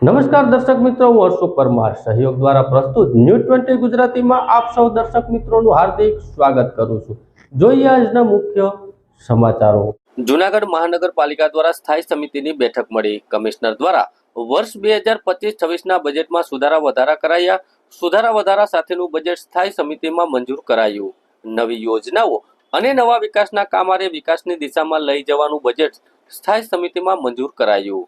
નમસ્કાર દર્શક મિત્રો, હું હર્ષુ પરમાર સહયોગ દ્વારા પ્રસ્તુત ન્યૂઝ 20 ગુજરાતીમાં આપ સૌ દર્શક મિત્રોનું હાર્દિક સ્વાગત કરું છું। જોઈએ આજના મુખ્ય સમાચારો। જૂનાગઢ મહાનગરપાલિકા દ્વારા સ્થાયી સમિતિની બેઠક મળી। કમિશનર દ્વારા વર્ષ 2025-26ના બજેટમાં સુધારા વધારા કરાયા। સુધારા વધારા સાથેનું બજેટ સ્થાયી સમિતિમાં મંજૂર કરાયું। નવી યોજનાઓ અને નવા વિકાસના કામોને વિકાસની દિશામાં લઈ જવાનું બજેટ સ્થાયી સમિતિમાં મંજૂર કરાયું।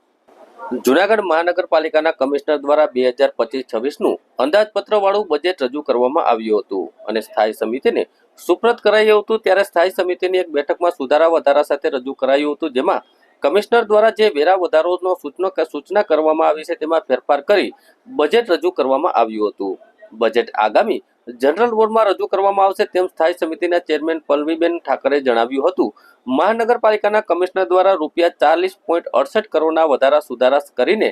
જૂનાગઢ મહાનગરપાલિકાના કમિશનર દ્વારા 2025-26નું અંદાજપત્ર વાળું બજેટ રજૂ કરવામાં આવ્યું હતું અને સ્થાયી સમિતિને સુપ્રત કરાયું હતું। ત્યારે સ્થાયી સમિતિની એક બેઠકમાં સુધારા વધારા સાથે રજૂ કરાયું હતું, જેમાં કમિશનર દ્વારા જે વેરા વધારાનો સૂચના કરવામાં આવી છે તેમાં ફેરફાર કરી બજેટ રજૂ કરવામાં આવ્યું હતું। બજેટ આગામી જનરલ બોર્ડમાં રજૂ કરવામાં આવશે તેમ સ્થાયી સમિતિના ચેરમેન પલ્લવીબેન ઠાકરે જણાવ્યું હતું। મહાનગરપાલિકાના કમિશનર દ્વારા ₹40.68 કરોડના વધારા સુધારા કરીને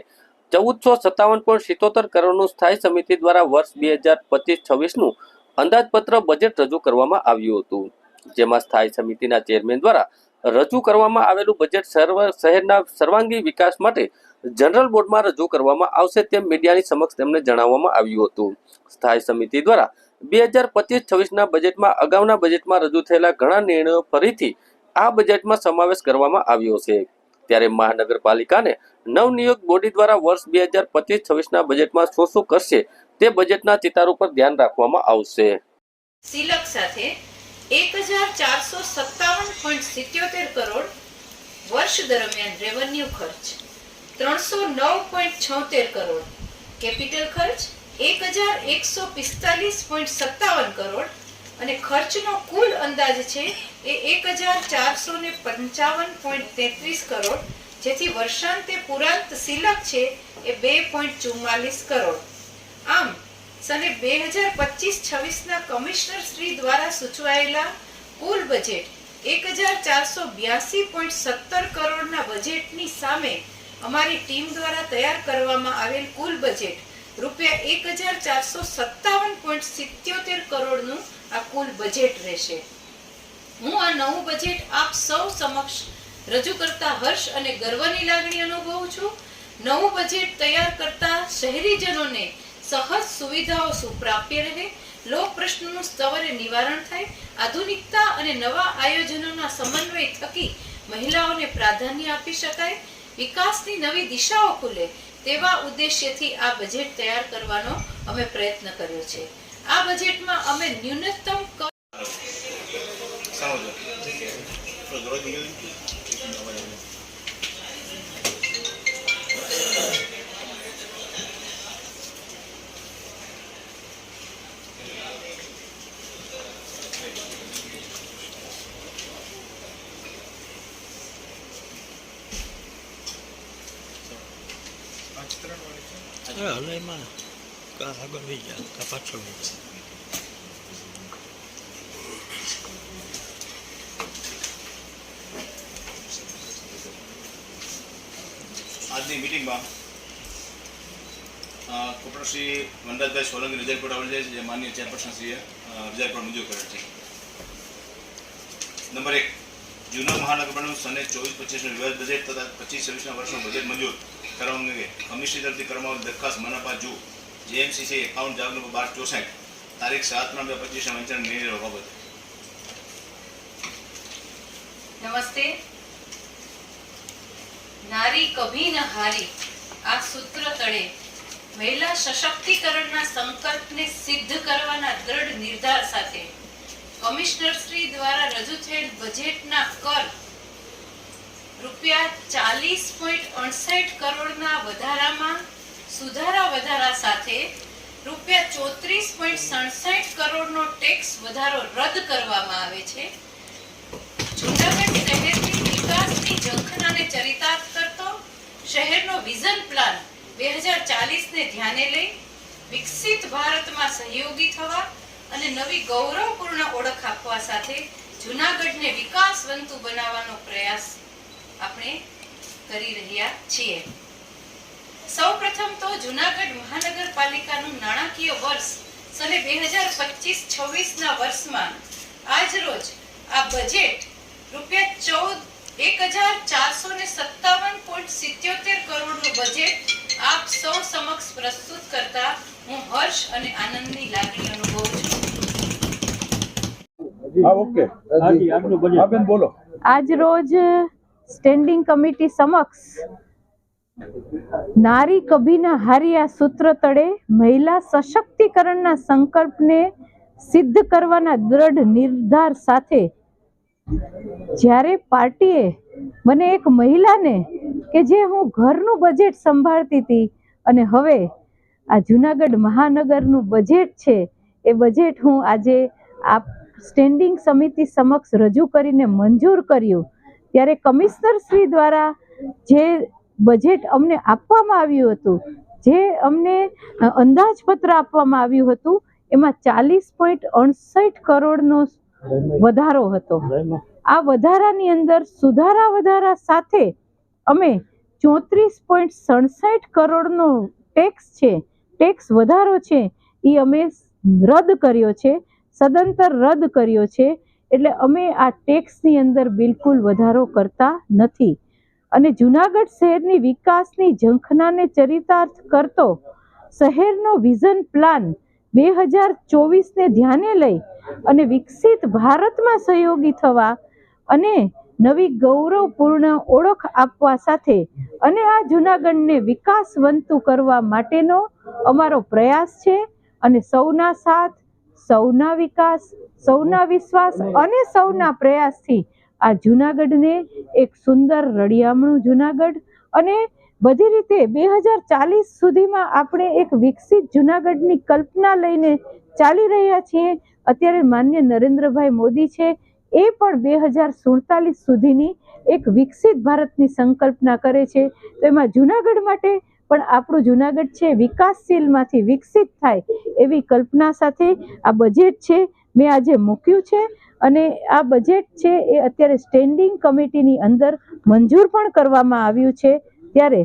1457.77 કરોડનું સ્થાયી સમિતિ દ્વારા વર્ષ 2025-26નું અંદાજપત્ર બજેટ રજૂ કરવામાં આવ્યું હતું, જેમાં સ્થાયી સમિતિના ચેરમેન દ્વારા રજૂ કરવામાં આવેલું બજેટ શહેરના સર્વાંગી વિકાસ માટે જનરલ બોર્ડમાં રજૂ કરવામાં આવશે તેમ મીડિયાની સમક્ષ તેમને જણાવવામાં આવ્યું હતું। સ્થાયી સમિતિ દ્વારા 2025-26ના બજેટમાં અગાઉના બજેટમાં રજૂ થયેલા ઘણા નિર્ણયો ફરીથી આ બજેટમાં સમાવેશ કરવામાં આવ્યો છે। ત્યારે મહાનગરપાલિકાને નવનિયુક્ત બોડી દ્વારા વર્ષ 2025-26ના બજેટમાં શું કરશે તે બજેટના ચિતાર ઉપર ધ્યાન રાખવામાં આવશે। સિલક સાથે 1457.77 કરોડ વર્ષ દરમિયાન રેવન્યુ ખર્ચ 309.76 કરોડ, કેપિટલ ખર્ચ 1145.57 કરોડ અને ખર્ચનો કુલ અંદાજ છે એ 1455.33 કરોડ, જેથી વર્ષાંતે પુરાંત સિલક છે એ 2.44 કરોડ। આમ સને 2025-26ના કમિશનર શ્રી દ્વારા સૂચવાયેલા કુલ બજેટ 1482.17 કરોડના બજેટની સામે અમારી ટીમ દ્વારા તૈયાર કરવામાં આવેલ કુલ બજેટ ₹1457.77 કરોડનું આ કુલ બજેટ રહેશે। હું આ નવું બજેટ આપ સૌ સમક્ષ રજૂ કરતા હર્ષ અને ગર્વની લાગણી અનુભવું છું। નવું બજેટ તૈયાર કરતા શહેરીજનોને સહજ સુવિધાઓ સુપ્રાપ્ય રહે, લોક પ્રશ્નોનું સ્તવરે નિવારણ થાય, આધુનિકતા અને નવા આયોજનોના સમન્વય થકી મહિલાઓને પ્રાધાન્ય આપી શકાય, વિકાસની નવી દિશાઓ ખુલે તેવા ઉદ્દેશ્યથી આ બજેટ તૈયાર કરવાનો અમે પ્રયત્ન કર્યો છે। આ બજેટમાં અમે ન્યૂનતમ હલેમાં આગળ વહી ગયા પાછળ વહી ગયા। આજની મિટિંગમાં કોર્પોરેટર શ્રી વનરાજભાઈ સોલંકી રિઝલ્ટ આવેલ છે, જે માનનીય ચેરપર્સન શ્રીએ રિઝલ્ટ મંજૂર કરેલ છે। નંબર 1, જૂના મહાનગરપાલિકાનું સને 24-25નું રિવાઇઝ બજેટ તથા 25-26ના વર્ષનું બજેટ મંજૂર કરવા અંગે કમિશનર તરફથી કરવામાં દરખાસ્ત મનાપા જુ જેએમસીસી એકાઉન્ટ જાગ નંબર 1264 તારીખ 7/2/25ના વંચાણ નિર્ણય બાબત। નમસ્તે। નારી કભી ન હારી આ સૂત્ર તળે મહિલા સશક્તિકરણના સંકલ્પને સિદ્ધ કરવાના દ્રઢ નિર્ધાર સાથે કમિશનર શ્રી દ્વારા રજૂ થયેલ બજેટના કર ₹40.68 કરોડના વધારામાં સુધારા વધારા સાથે ₹34.67 કરોડનો ટેક્સ વધારો રદ કરવામાં આવે છે। જૂનાગઢ શહેરની વિકાસની ઝંખનાને ચરિતાર્થ કરતો શહેરનો વિઝન પ્લાન 2040ને ધ્યાને લઈ વિકસિત ભારતમાં સહયોગી થવા અને નવી ગૌરવપૂર્ણ ઓળખ આપવા સાથે જૂનાગઢને વિકાસવંતુ બનાવવાનો પ્રયાસ આપણે કરી રહ્યા છીએ। સૌપ્રથમ તો જૂનાગઢ મહાનગરપાલિકાનું નાણાકીય વર્ષ સને 2025-26ના વર્ષમાં આજ રોજ આ બજેટ ₹14,457.77 કરોડનું બજેટ આપ સૌ સમક્ષ પ્રસ્તુત કરતા હું હર્ષ અને આનંદની લાગણી અનુભવું છું. હા ઓકે હા બેન બોલો. આજ રોજ સ્ટેન્ડિંગ કમિટી સમક્ષ નારી કભી ન હારી આ સૂત્ર તળે મહિલા સશક્તિકરણના સંકલ્પને સિદ્ધ કરવાના દ્રઢ નિર્ધાર સાથે જ્યારે પાર્ટીએ મને એક મહિલાને કે જે હું ઘરનું બજેટ સંભાળતી હતી અને હવે આ જુનાગઢ મહાનગરનું બજેટ છે એ બજેટ હું આજે આ સ્ટેન્ડિંગ સમિતિ સમક્ષ રજૂ કરીને મંજૂર કર્યું ત્યારે કમિશનર શ્રી દ્વારા જે બજેટ અમને આપવામાં આવ્યું હતું, જે અમને અંદાજપત્ર આપવામાં આવ્યું હતું એમાં 40.68 કરોડનો વધારો હતો. આ વધારાની અંદર વધારા સાથે અમે 34.67 કરોડનો ટેક્સ વધારો છે એ અમે રદ કર્યો છે, સદંતર રદ કર્યો છે. એટલે અમે આ ટેક્સની અંદર બિલકુલ વધારો કરતા નથી અને જુનાગઢ શહેરની વિકાસની ઝંખનાને ચરિતાર્થ કરતો શહેરનો વિઝન પ્લાન 2024ને ધ્યાને લઈ અને વિકસિત ભારતમાં સહયોગી થવા અને નવી ગૌરવપૂર્ણ ઓળખ આપવા સાથે અને આ જુનાગઢને વિકાસવંતું કરવા માટેનો અમારો પ્રયાસ છે અને સૌના સાથ, સૌના વિકાસ, સૌના વિશ્વાસ અને સૌના પ્રયાસથી આ જુનાગઢને એક સુંદર રળિયામણું જુનાગઢ અને બધી રીતે 2040 સુધીમાં આપણે એક વિકસિત જુનાગઢની કલ્પના લઈને ચાલી રહ્યા છીએ. અત્યારે માનનીય નરેન્દ્રભાઈ મોદી છે એ પણ 2047 સુધીની એક વિકસિત ભારતની સંકલ્પના કરે છે. તો એમાં જુનાગઢ માટે પણ આપણું જુનાગઢ છે વિકાસશીલમાંથી વિકસિત થાય એવી કલ્પના સાથે આ બજેટ છે મેં આજે મૂક્યું છે અને આ બજેટ છે એ અત્યારે સ્ટેન્ડિંગ કમિટીની અંદર મંજૂર પણ કરવામાં આવ્યું છે. ત્યારે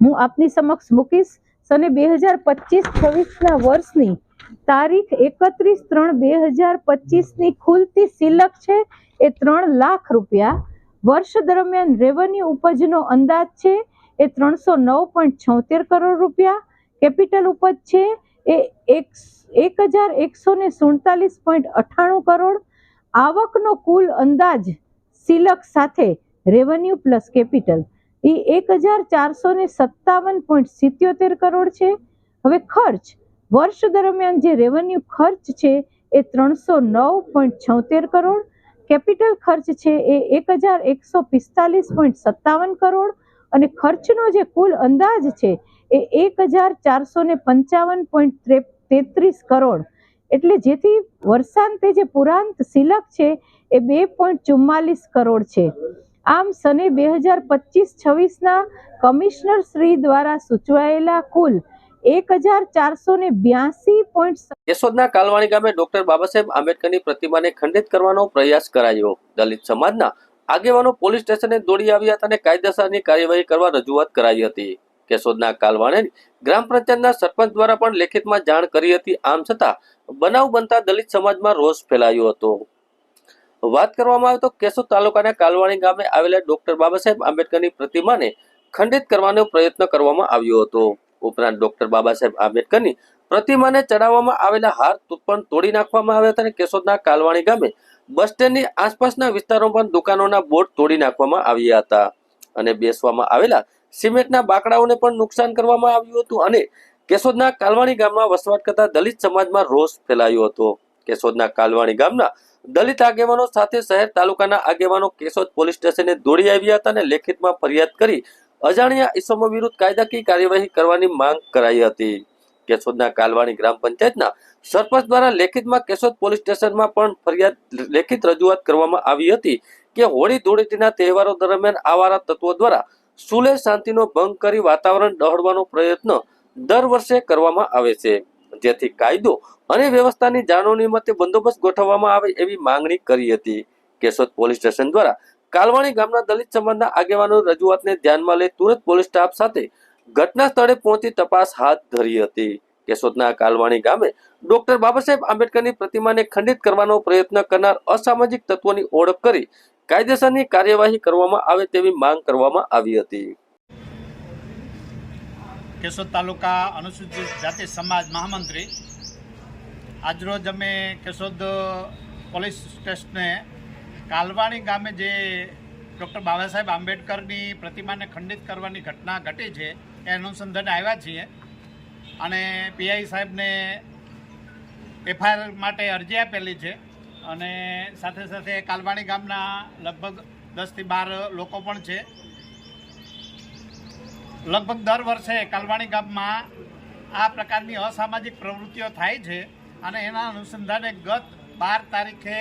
હું આપની સમક્ષ મૂકીશ. સને 2025-26ના વર્ષની તારીખ 31/3/2025ની ખુલતી સિલક છે એ 3 લાખ રૂપિયા. વર્ષ દરમિયાન રેવન્યુ ઉપજનો અંદાજ છે એ 309.76 કરોડ રૂપિયા. કેપિટલ ઉપજ છે એ 1147.98 કરોડ. આવકનો કુલ અંદાજ સિલક સાથે રેવન્યુ પ્લસ કેપિટલ એ 1457.77 કરોડ છે. હવે ખર્ચ વર્ષ દરમિયાન જે રેવન્યુ ખર્ચ છે એ 309.76 કરોડ. કેપિટલ ખર્ચ છે એ 1145.57 કરોડ અને ખર્ચનો જે કુલ અંદાજ છે એ 1455.33 કરોડ. એટલે જેથી વર્ષાંતે જે પુરાંત સિલક છે એ 2.44 કરોડ છે. આમ સને 2025-26ના કમિશનર શ્રી દ્વારા સૂચવાયેલા કુલ 1482. કેશોદના કાલવાણી ગામે ડોક્ટર બાબા સાહેબ આંબેડકરની પ્રતિમાને ખંડિત કરવાનો પ્રયાસ કરાયો. દલિત સમાજના આગેવાનો પોલીસ સ્ટેશને દોડી આવ્યા હતા અને કાયદેસરની કાર્યવાહી કરવા રજૂઆત કરાઈ હતી. કેશોદના કાલવાણી ગ્રામ પંચાયતના સરપંચ દ્વારા પણ લેખિતમાં જાણ કરી હતી. આમ છતાં બનાવ બનતા દલિત સમાજમાં રોષ ફેલાયો હતો. વાત કરવામાં આવે તો કેશોદ તાલુકાના કાલવાણી ગામે આવેલા ડોક્ટર બાબા સાહેબ આંબેડકરની પ્રતિમાને ખંડિત કરવાનો પ્રયત્ન કરવામાં આવ્યો હતો. ઉપરાંત ડોક્ટર બાબા સાહેબ આંબેડકરની પ્રતિમાને ચડાવવામાં આવેલા હાર પણ તોડી નાખવામાં આવ્યા હતા અને કેશોદના કાલવાણી ગામે બસ સ્ટેન્ડની આસપાસના વિસ્તારોમાં દુકાનોના બોર્ડ તોડી નાખવામાં આવ્યા હતા અને બેસવામાં આવેલા સિમેન્ટના બાકડાઓને પણ નુકસાન કરવામાં આવ્યું હતું અને કેશોદના કાલવાણી ગામમાં વસવાટ કરતા દલિત સમાજમાં રોષ ફેલાયો હતો. કેશોદના કાલવાણી ગામના દલિત આગેવાનો સાથે શહેર તાલુકાના આગેવાનો કેશોદ પોલીસ સ્ટેશને દોડી આવ્યા હતા અને લેખિતમાં ફરિયાદ કરી અજાણ્યા ઇસમો વિરુદ્ધ કાયદાકીય કાર્યવાહી કરવાની માંગ કરાઈ હતી. કેશોદના કાલવાણી ગ્રામ પંચાયતના સરપંચ દ્વારા લેખિતમાં કેશોદ પોલીસ સ્ટેશનમાં પણ ફરિયાદ લેખિત રજૂઆત કરવામાં આવી હતી કે હોળી ધૂળેટીના તહેવારો દરમિયાન આવારા તત્વો દ્વારા સુલેહ શાંતિનો ભંગ કરી વાતાવરણ ડહોળવાનો પ્રયત્ન દર વર્ષે કરવામાં આવે છે, જેથી કાયદો અને વ્યવસ્થાની જાળવણી માટે બંદોબસ્ત ગોઠવવામાં આવે એવી માંગણી કરી હતી. કેશોદ પોલીસ સ્ટેશન દ્વારા કાલવાણી ગામના દલિત સમાજના આગેવાનોની રજૂઆતને ધ્યાનમાં લઈ તુરંત પોલીસ સ્ટાફ સાથે ઘટના સ્થળે પહોંચી તપાસ હાથ ધરી હતી. કેશોદના કાલવાણી ગામે ડોક્ટર બાબા સાહેબ આંબેડકરની પ્રતિમાને ખંડિત કરવાનો પ્રયત્ન કરનાર અસામાજિક તત્વોની ઓળખ કરી કાયદેસરની કાર્યવાહી કરવામાં આવે તેવી માંગ કરવામાં આવી હતી. કેશોદ તાલુકા અનુસૂચિત જાતિ સમાજ મહામંત્રી. આજરોજ અમે કેશોદ પોલીસ સ્ટેશને કાલવાણી ગામે જે ડૉક્ટર બાબા સાહેબ આંબેડકરની પ્રતિમાને ખંડિત કરવાની ઘટના ઘટી છે એ અનુસંધાને આવ્યા છીએ અને પીઆઈ સાહેબને એફઆઈઆર માટે અરજી આપેલી છે અને સાથે સાથે કાલવાણી ગામના લગભગ 10 થી 12 લોકો પણ છે. લગભગ દર વર્ષે કાલવાણી ગામમાં આ પ્રકારની અસામાજિક પ્રવૃત્તિઓ થાય છે અને એના અનુસંધાને ગત 12 તારીખે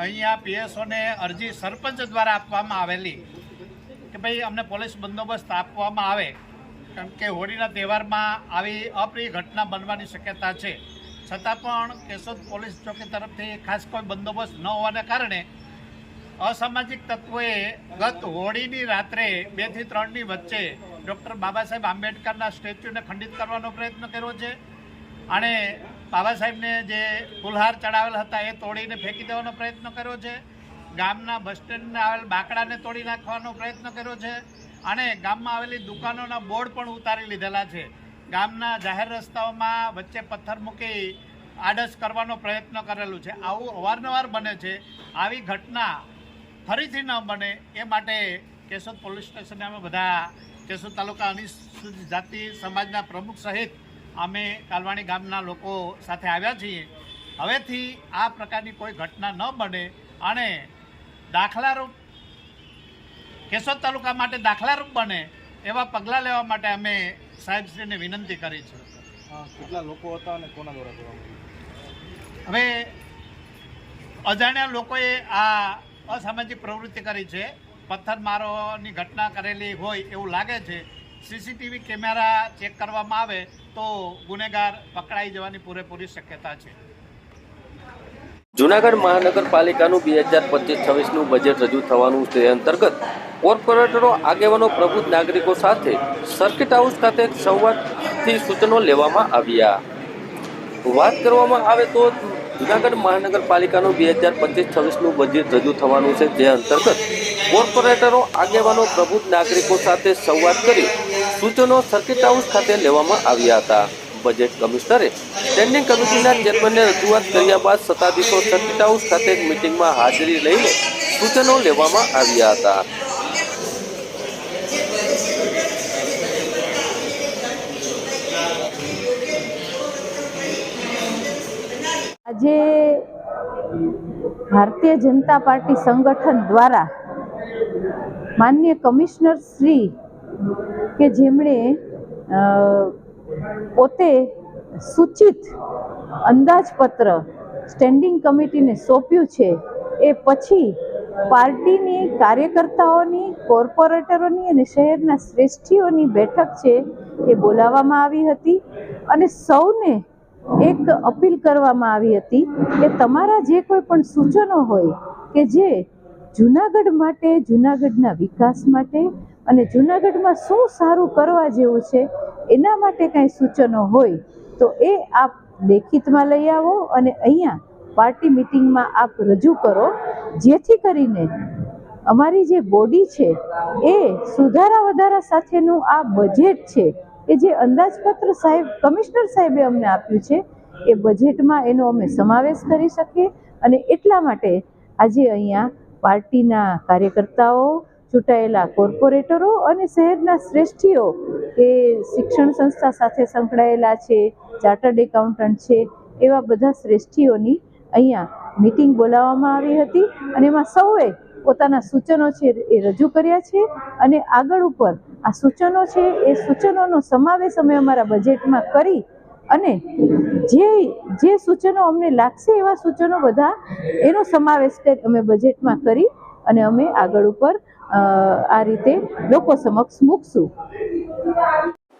અહીંયા પીએસઓને અરજી સરપંચ દ્વારા આપવામાં આવેલી કે ભાઈ અમને પોલીસ બંદોબસ્ત આપવામાં આવે, કારણ કે હોળીના તહેવારમાં આવી અપ્રિય ઘટના બનવાની શક્યતા છે. છતાં પણ કેશોદ પોલીસ ચોકી તરફથી ખાસ કોઈ બંદોબસ્ત ન હોવાને કારણે અસામાજિક તત્વોએ ગત હોળીની રાત્રે 2 થી 3ની વચ્ચે ડૉક્ટર બાબા સાહેબ આંબેડકરના સ્ટેચ્યુને ખંડિત કરવાનો પ્રયત્ન કર્યો છે અને બાબા સાહેબને જે ફૂલહાર ચડાવેલ હતા એ તોડીને ફેંકી દેવાનો પ્રયત્ન કર્યો છે. ગામના બસ સ્ટેન્ડને આવેલ બાકડાને તોડી નાખવાનો પ્રયત્ન કર્યો છે અને ગામમાં આવેલી દુકાનોના બોર્ડ પણ ઉતારી લીધેલા છે. ગામના જાહેર રસ્તાઓમાં વચ્ચે પથ્થર મૂકી આડસ કરવાનો પ્રયત્ન કરેલું છે. આવું અવારનવાર બને છે. આવી ઘટના ફરીથી ન બને એ માટે કેશોદ પોલીસ સ્ટેશને અમે બધા કેશોદ તાલુકા અનુસૂચિત જાતિ સમાજના પ્રમુખ સહિત અમે કાલવાણી ગામના લોકો સાથે આવ્યા છીએ. હવેથી આ પ્રકારની કોઈ ઘટના ન બને અને દાખલારૂપ કેશોદ તાલુકા માટે દાખલારૂપ બને એવા પગલાં લેવા માટે અમે સાહેબશ્રીને વિનંતી કરી છે. કેટલા લોકો હતા અને કોના દ્વારા કરવામાં? હવે અજાણ્યા લોકોએ આ અસામાજિક પ્રવૃત્તિ કરી છે. પથ્થરમારોની ઘટના કરેલી હોય એવું લાગે છે. સીસીટીવી કેમેરા ચેક કરવામાં આવે તો ગુનેગાર પકડાઈ જવાની પૂરેપૂરી શક્યતા છે. જૂનાગઢ મહાનગરપાલિકાનું 2025-26નું બજેટ રજૂ થવાનું તે અંતર્ગત કોર્પોરેટરો, આગેવાનો, પ્રબુદ્ધ નાગરિકો સાથે સર્કિટ હાઉસ ખાતે સંવાદથી સૂચનો લેવામાં આવ્યા. વાત કરવામાં આવે તો જૂનાગઢ મહાનગરપાલિકાનું 2025-26નું બજેટ રજૂ થવાનું છે, જે અંતર્ગત કોર્પોરેટરો, આગેવાનો, પ્રબુદ્ધ નાગરિકો સાથે સંવાદ કરી સૂચનો સર્કિટ હાઉસ ખાતે લેવામાં આવ્યા હતા. બજેટ કમિશનરે સ્ટેન્ડિંગ કમિટીના ચેરમેનને રજૂઆત કર્યા બાદ સત્તાધીશો સર્કિટ હાઉસ ખાતે મીટિંગમાં હાજરી લઈને સૂચનો લેવામાં આવ્યા હતા. આજે ભારતીય જનતા પાર્ટી સંગઠન દ્વારા માનનીય કમિશનર શ્રી કે જેમણે પોતે સૂચિત અંદાજપત્ર સ્ટેન્ડિંગ કમિટીને સોંપ્યું છે એ પછી પાર્ટીની કાર્યકર્તાઓની, કોર્પોરેટરોની અને શહેરના શ્રેષ્ઠીઓની બેઠક છે એ બોલાવવામાં આવી હતી અને સૌને એક અપીલ કરવામાં આવી હતી કે તમારા જે કોઈ પણ સૂચનો હોય કે જે જૂનાગઢ માટે, જૂનાગઢના વિકાસ માટે અને જૂનાગઢમાં શું સારું કરવા જેવું છે એના માટે કાંઈ સૂચનો હોય તો એ આપ લેખિતમાં લઈ આવો અને અહીંયા પાર્ટી મિટિંગમાં આપ રજૂ કરો, જેથી કરીને અમારી જે બોડી છે એ સુધારા વધારા સાથેનું આ બજેટ છે કે જે અંદાજપત્ર સાહેબ કમિશનર સાહેબે અમને આપ્યું છે એ બજેટમાં એનો અમે સમાવેશ કરી શકીએ. અને એટલા માટે આજે અહીંયા પાર્ટીના કાર્યકર્તાઓ, ચૂંટાયેલા કોર્પોરેટરો અને શહેરના શ્રેષ્ઠીઓ કે શિક્ષણ સંસ્થા સાથે સંકળાયેલા છે, ચાર્ટર્ડ એકાઉન્ટન્ટ છે, એવા બધા શ્રેષ્ઠીઓની અહીંયા મિટિંગ બોલાવવામાં આવી હતી અને એમાં સૌએ પોતાના સૂચનો છે એ રજૂ કર્યા છે અને આગળ ઉપર આ સૂચનો છે એ સૂચનોનો સમાવેશ અમે અમારા બજેટમાં કરી અને જે સૂચનો અમને લાગશે એવા સૂચનો બધા એનો સમાવેશ કરી અમે બજેટમાં કરી અને અમે આગળ ઉપર આ રીતે લોકો સમક્ષ મૂકશું.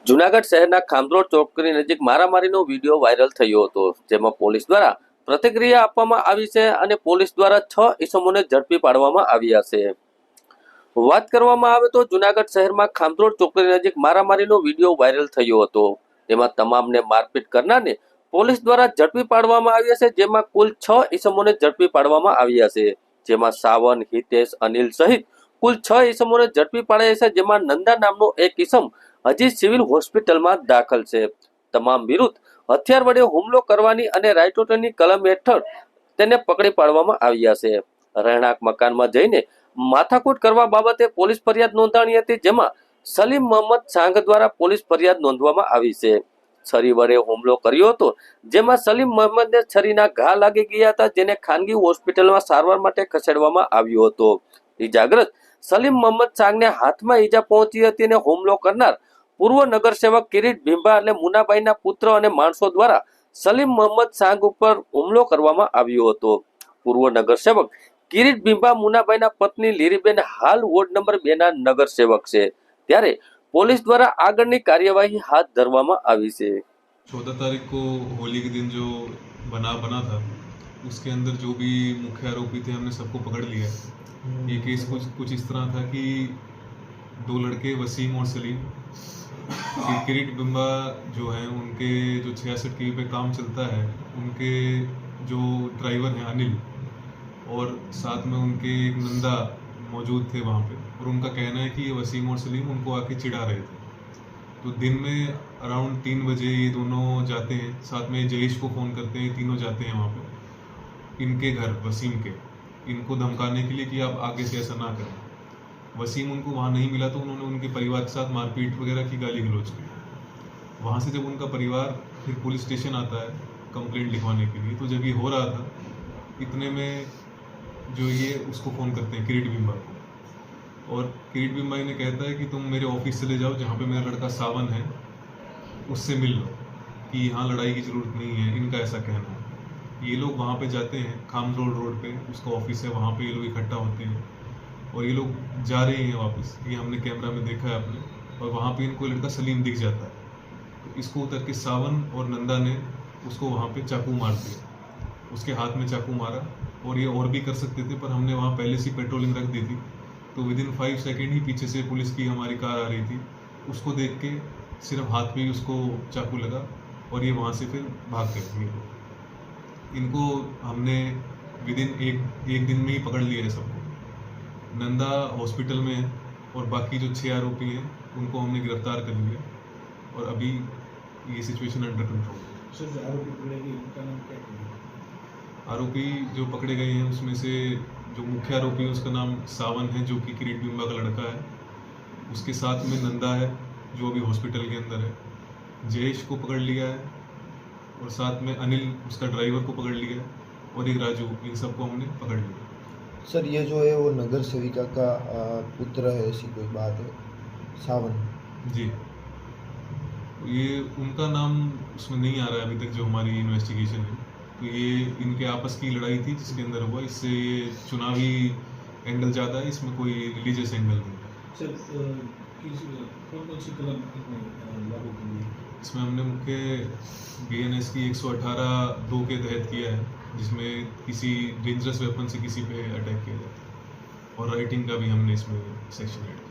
જૂનાગઢ શહેરના ખામરોડ ચોકડી નજીક મારામારીનો વિડીયો વાયરલ થયો હતો, જેમાં પોલીસ દ્વારા પ્રતિક્રિયા આપવામાં આવી છે અને પોલીસ દ્વારા 6 ઇસમોને ઝડપી પાડવામાં આવ્યા છે. વાત કરવામાં આવે તો જૂનાગઢ શહેરમાં ખામરોડ ચોકડી નજીક મારામારીનો વિડીયો વાયરલ થયો હતો. તેમાં તમામને મારપીટ કરનારને પોલીસ દ્વારા ઝડપી પાડવામાં આવ્યા છે, જેમાં કુલ 6 ઇસમોને ઝડપી પાડવામાં આવ્યા છે. જેમાં સાવન, હિતેશ, અનિલ સહિત કુલ 6 ઇસમોને ઝડપી પાડ્યા છે, જેમાં નંદા નામનો એક ઇસમ હજી સિવિલ હોસ્પિટલમાં દાખલ છે. તમામ વિરુદ્ધ હથિયાર વડે હુમલો કરવાની અને રાઇટોટની કલમ હેઠળ તેને પકડી પાડવામાં આવ્યા છે. રહેણાંક મકાનમાં જઈને માથાકૂટ કરવા બાબતે પોલીસ ફરિયાદ નોંધાણી હતી, જેમાં સલીમ મોહમ્મદ સાંગ દ્વારા પોલીસ ફરિયાદ નોંધવામાં આવી છે. છરી વડે હુમલો કર્યો હતો, જેમાં સલીમ મોહમ્મદને છરીના ઘા લાગી ગયા હતા, જેને ખાનગી હોસ્પિટલમાં સારવાર માટે ખસેડવામાં આવ્યો હતો. ઈજાગ્રસ્ત સલીમ મોહમ્મદ સાંગને હાથમાં ઈજા પહોંચી હતી અને હુમલો કરનાર પૂર્વ નગરસેવક કિરીટ ભીંબા અને મુનાભાઈના પુત્ર અને માણસો દ્વારા સલીમ મોહમ્મદ સાંગ ઉપર હુમલો કરવામાં આવ્યો હતો. પૂર્વ નગરસેવક કિરીટ ભીંબા મુનાભાઈના પત્ની લીરીબેન હાલ વોર્ડ નંબર 2 ના નગરસેવક છે, ત્યારે पुलिस द्वारा आगळनी कार्यवाही हाथ धरवामां आवी छे. 14 तारीख को होली के दिन जो बना था, उसके अंदर जो भी मुख्य आरोपी थे हमने सबको पकड़ लिया है. ये केस कुछ इस तरह था कि 2 लड़के वसीम और सलीम, किरीट बिंबा जो है उनके जो 66 के पे काम चलता है, उनके जो ड्राइवर हैं अनिल और साथ में उनके एक नंदा मौजूद थे वहाँ पे, और उनका कहना है कि ये वसीम और सलीम उनको आके चिढ़ा रहे थे. तो दिन में अराउंड 3 बजे ये दोनों जाते हैं, साथ में जयेश को फ़ोन करते हैं, तीनों जाते हैं वहाँ पे इनके घर वसीम के, इनको धमकाने के लिए कि आप आगे से ऐसा ना करें. वसीम उनको वहाँ नहीं मिला तो उन्होंने उनके परिवार के साथ मारपीट वगैरह की, गाली गलौज की. वहाँ से जब उनका परिवार फिर पुलिस स्टेशन आता है कंप्लेंट लिखवाने के लिए, तो जब ये हो रहा था इतने में जो ये उसको फ़ोन करते हैं किरीट बिंबा को, और किरीट बिंबा ने कहता है कि तुम मेरे ऑफिस चले जाओ जहाँ पे मेरा लड़का सावन है, उससे मिल लो कि यहाँ लड़ाई की ज़रूरत नहीं है, इनका ऐसा कहना है. ये लोग वहाँ पे जाते हैं, खामरोड रोड पे उसका ऑफिस है, वहाँ पे ये लोग इकट्ठा होते हैं और ये लोग जा रहे हैं वापस. ये हमने कैमरा में देखा है अपने, और वहाँ पे इनको लड़का सलीम दिख जाता है. तो इसको उतर के सावन और नंदा ने उसको वहाँ पे चाकू मार दिया, उसके हाथ में चाकू मारा. और ये और भी कर सकते थे, पर हमने वहाँ पहले से पेट्रोलिंग रख दी थी, तो विदिन 5 सेकेंड ही पीछे से पुलिस की हमारी कार आ रही थी, उसको देख के सिर्फ हाथ पे ही उसको चाकू लगा और ये वहाँ से फिर भाग गए. इनको हमने विदिन एक दिन में ही पकड़ लिया है सबको. नंदा हॉस्पिटल में है और बाकी जो 6 आरोपी हैं उनको हमने गिरफ्तार कर लिया और अभी ये सिचुएशन अंडर कंट्रोल है. आरोपी जो पकड़े गए हैं उसमें से जो मुख्य आरोपी है उसका नाम सावन है, जो कि किरीट बिंबा का लड़का है. उसके साथ में नंदा है जो अभी हॉस्पिटल के अंदर है. जयेश को पकड़ लिया है और साथ में अनिल उसका ड्राइवर को पकड़ लिया है और एक राजू, इन सबको हमने पकड़ लिया. सर ये जो है वो नगर सेविका का पुत्र है, ऐसी कोई बात है? सावन जी, ये उनका नाम उसमें नहीं आ रहा है अभी तक जो हमारी इन्वेस्टिगेशन है. तो ये इनके आपस की लड़ाई थी जिसके अंदर हुआ, इससे ये चुनावी एंगल ज़्यादा है, इसमें कोई रिलीजियस एंगल नहीं है. सर कौन सी कलम लागू की है? इसमें हमने मुख्य BNS की 118(2) के तहत किया है, जिसमें किसी डेंजरस वेपन से किसी पे अटैक किया जाता है, और राइटिंग का भी हमने इसमें सेक्शन ऐड किया.